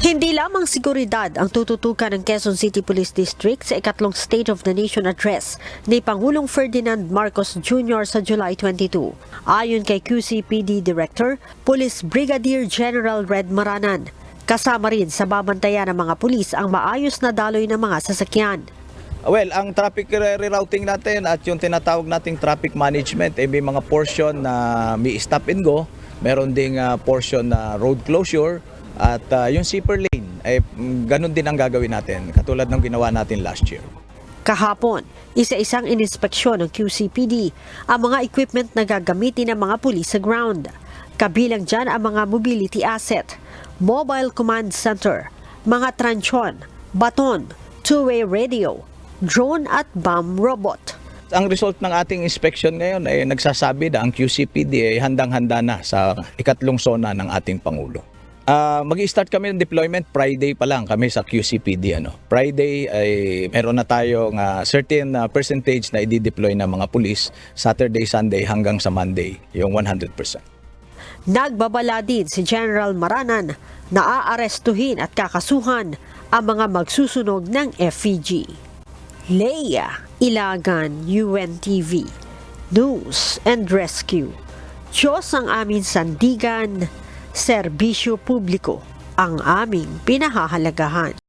Hindi lamang seguridad ang tututukan ng Quezon City Police District sa ikatlong State of the Nation Address ni Pangulong Ferdinand Marcos Jr. sa July 22. Ayon kay QCPD Director, Police Brigadier General Red Maranan, kasama rin sa babantayan ng mga pulis ang maayos na daloy ng mga sasakyan. Well, ang traffic rerouting natin at yung tinatawag nating traffic management ay may mga portion na may stop and go, meron ding portion na road closure at yung zipper lane ay ganun din ang gagawin natin katulad ng ginawa natin last year. Kahapon, isa-isang ininspeksyon ng QCPD ang mga equipment na gagamitin ng mga pulis sa ground. Kabilang dyan ang mga mobility asset, mobile command center, mga transyon, baton, two-way radio, drone at bomb robot. Ang result ng ating inspection ngayon ay nagsasabi na ang QCPD ay handang-handa na sa ikatlong zona ng ating Pangulo. Mag-i-start kami ng deployment Friday pa lang kami sa QCPD. Friday ay meron na tayong certain percentage na i-deploy ng mga pulis, Saturday, Sunday hanggang sa Monday, yung 100%. Nagbabala din si General Maranan na aarestuhin at kakasuhan ang mga magsusunog ng FEG. Leia Ilagan, UNTV, News and Rescue. Diyos ang aming sandigan, serbisyo publiko ang aming pinahahalagahan.